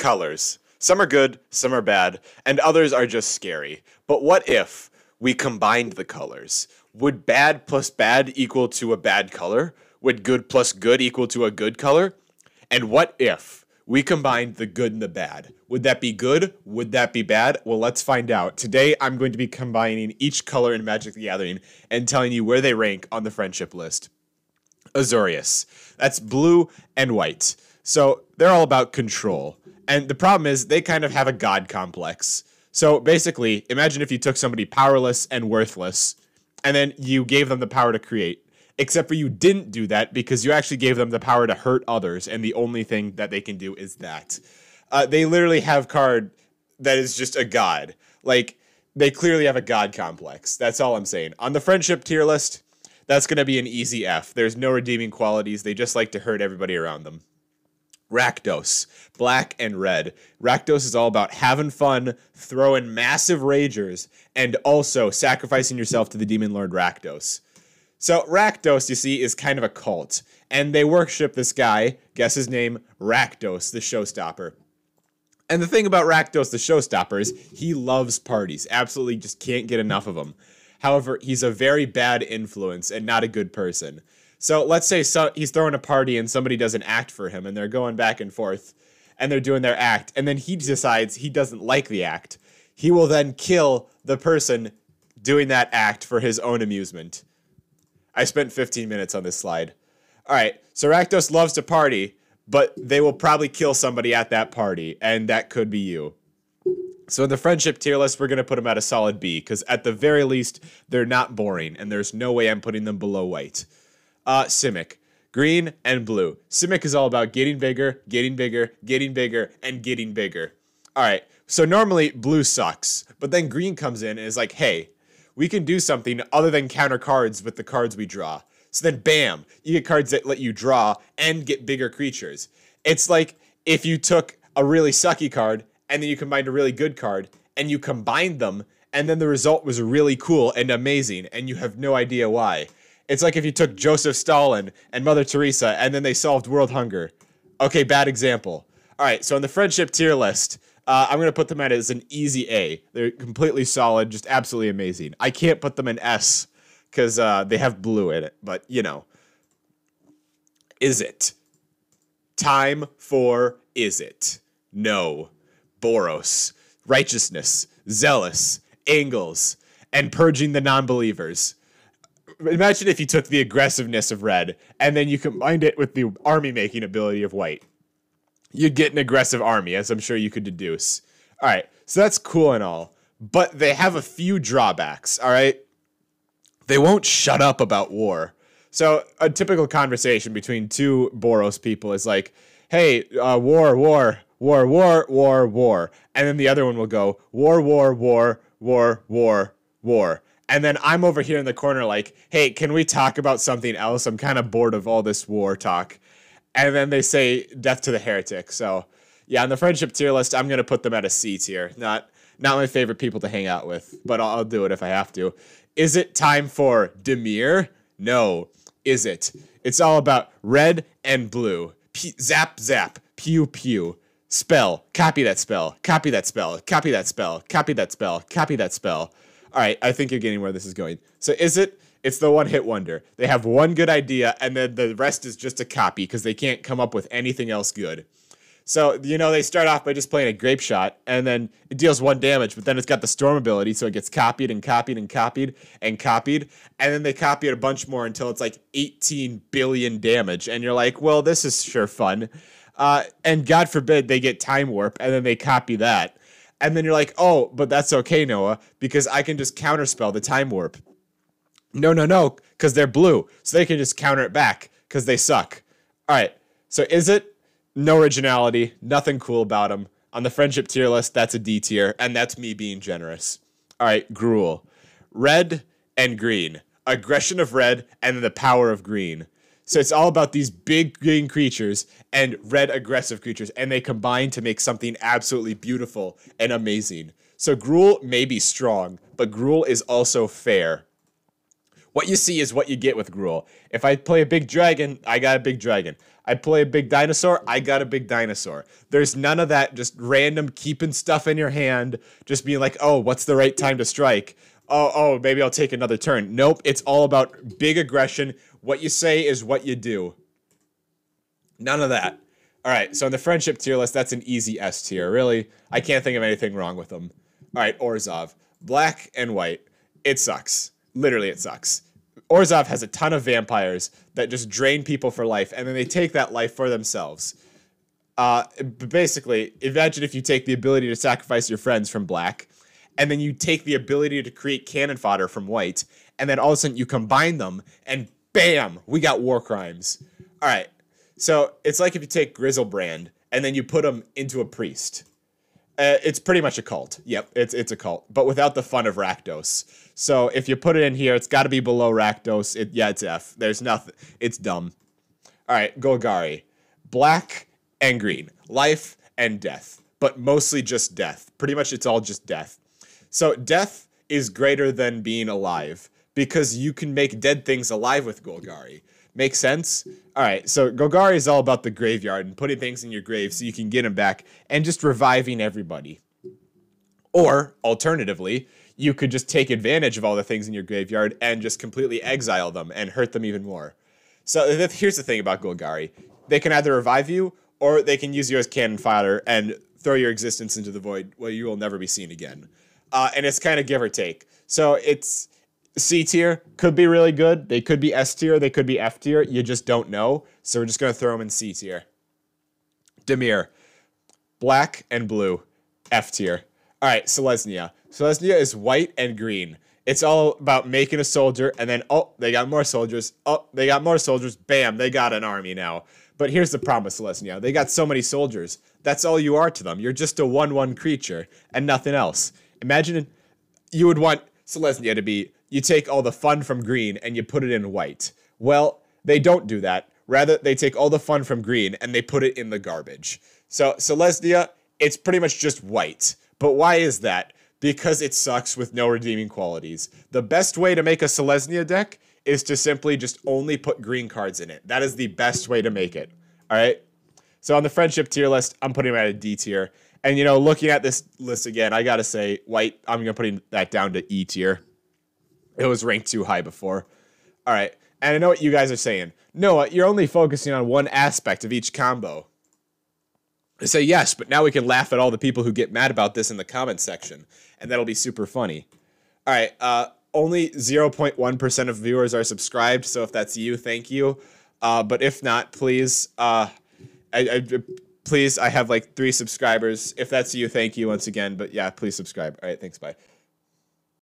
colors. Some are good, some are bad, and others are just scary. But what if we combined the colors? Would bad plus bad equal to a bad color? Would good plus good equal to a good color? And what if we combined the good and the bad? Would that be good? Would that be bad? Well, let's find out. Today, I'm going to be combining each color in Magic the Gathering and telling you where they rank on the friendship list. Azorius. That's blue and white. So they're all about control. And the problem is they kind of have a god complex. So basically, imagine if you took somebody powerless and worthless, and then you gave them the power to create. Except for you didn't do that because you actually gave them the power to hurt others, and the only thing that they can do is that. They literally have card that is just a god. Like, they clearly have a god complex. That's all I'm saying. On the friendship tier list, that's going to be an easy F. There's no redeeming qualities. They just like to hurt everybody around them. Rakdos, black and red. Rakdos is all about having fun, throwing massive ragers, and also sacrificing yourself to the Demon Lord Rakdos. So Rakdos, you see, is kind of a cult, and they worship this guy, guess his name, Rakdos, the showstopper. And the thing about Rakdos, the showstopper, is he loves parties, absolutely just can't get enough of them. However, he's a very bad influence and not a good person. So let's say he's throwing a party and somebody does an act for him and they're going back and forth and they're doing their act, and then he decides he doesn't like the act. He will then kill the person doing that act for his own amusement. I spent 15 minutes on this slide. All right, so Rakdos loves to party, but they will probably kill somebody at that party, and that could be you. So in the friendship tier list, we're going to put them at a solid B, because at the very least, they're not boring, and there's no way I'm putting them below white. Simic. Green and blue. Simic is all about getting bigger, getting bigger, getting bigger, and getting bigger. All right, so normally blue sucks, but then green comes in and is like, hey, we can do something other than counter cards with the cards we draw. So then, bam, you get cards that let you draw and get bigger creatures. It's like if you took a really sucky card and then you combined a really good card and you combined them, and then the result was really cool and amazing, and you have no idea why. It's like if you took Joseph Stalin and Mother Teresa and then they solved world hunger. Okay, bad example. All right, so on the friendship tier list, I'm going to put them at as an easy A. They're completely solid, just absolutely amazing. I can't put them in S because they have blue in it, but you know. Is it? Time for is it? No. Boros, righteousness, zealous, angles, and purging the non-believers. Imagine if you took the aggressiveness of red and then you combined it with the army-making ability of white. You'd get an aggressive army, as I'm sure you could deduce. All right, so that's cool and all, but they have a few drawbacks, all right? They won't shut up about war. So a typical conversation between two Boros people is like, hey, war, war, war, war, war, war. And then the other one will go, war, war, war, war, war, war. And then I'm over here in the corner like, hey, can we talk about something else? I'm kind of bored of all this war talk. And then they say death to the heretic. So yeah, on the friendship tier list, I'm going to put them at a C tier. Not my favorite people to hang out with, but I'll do it if I have to. Is it time for Dimir? No. Is it? It's all about red and blue. Zap, zap. Pew, pew. Spell. Copy that spell. Copy that spell. Copy that spell. Copy that spell. Copy that spell. All right, I think you're getting where this is going. So is it? It's the one-hit wonder. They have one good idea, and then the rest is just a copy because they can't come up with anything else good. So, you know, they start off by just playing a grape shot, and then it deals 1 damage, but then it's got the storm ability, so it gets copied and copied and copied and copied, and then they copy it a bunch more until it's like 18 billion damage, and you're like, well, this is sure fun. And God forbid they get Time Warp, and then they copy that. And then you're like, oh, but that's okay, Noah, because I can just counterspell the Time Warp. No, because they're blue, so they can just counter it back, because they suck. All right, so is it? No originality, nothing cool about them. On the friendship tier list, that's a D tier, and that's me being generous. All right, Gruul. Red and green. Aggression of red, and then the power of green. So it's all about these big green creatures and red aggressive creatures, and they combine to make something absolutely beautiful and amazing. So Gruul may be strong, but Gruul is also fair. What you see is what you get with Gruul. If I play a big dragon, I got a big dragon. I play a big dinosaur, I got a big dinosaur. There's none of that just random keeping stuff in your hand, just being like, oh, what's the right time to strike? Oh, maybe I'll take another turn. Nope, it's all about big aggression. What you say is what you do. None of that. All right, so in the friendship tier list, that's an easy S tier. Really, I can't think of anything wrong with them. All right, Orzhov. Black and white. It sucks. Literally, it sucks. Orzhov has a ton of vampires that just drain people for life, and then they take that life for themselves. Basically, imagine if you take the ability to sacrifice your friends from black, and then you take the ability to create cannon fodder from white, and then all of a sudden you combine them, and bam, we got war crimes. All right, so it's like if you take Grizzlebrand, and then you put him into a priest. It's pretty much a cult. Yep, it's a cult, but without the fun of Rakdos. So if you put it in here, it's got to be below Rakdos. It's F. There's nothing. It's dumb. All right, Golgari. Black and green. Life and death, but mostly just death. Pretty much it's all just death. So death is greater than being alive because you can make dead things alive with Golgari. Make sense? All right, so Golgari is all about the graveyard and putting things in your grave so you can get them back and just reviving everybody. Or, alternatively, you could just take advantage of all the things in your graveyard and just completely exile them and hurt them even more. So here's the thing about Golgari. They can either revive you or they can use you as cannon fodder and throw your existence into the void where you will never be seen again. And it's kind of give or take. So it's C tier, could be really good. They could be S tier, they could be F tier. You just don't know. So we're just going to throw them in C tier. Dimir, black and blue, F tier. All right, Selesnya. Selesnya is white and green. It's all about making a soldier, and then, oh, they got more soldiers. Oh, they got more soldiers. Bam, they got an army now. But here's the problem with Selesnya. They got so many soldiers. That's all you are to them. You're just a 1/1 creature and nothing else. Imagine you would want Selesnya to be, you take all the fun from green and you put it in white. Well, they don't do that. Rather, they take all the fun from green and they put it in the garbage. So Selesnya, it's pretty much just white. But why is that? Because it sucks with no redeeming qualities. The best way to make a Selesnya deck is to simply just only put green cards in it. That is the best way to make it. All right? So on the friendship tier list, I'm putting him at a D tier. And, you know, looking at this list again, I got to say, white, I'm going to put that down to E tier. It was ranked too high before. All right. And I know what you guys are saying. Noah, you're only focusing on one aspect of each combo. I say yes, but now we can laugh at all the people who get mad about this in the comments section. And that'll be super funny. All right. Only 0.1% of viewers are subscribed. So if that's you, thank you. But if not, please, please, I have like 3 subscribers. If that's you, thank you once again. But yeah, please subscribe. All right. Thanks. Bye.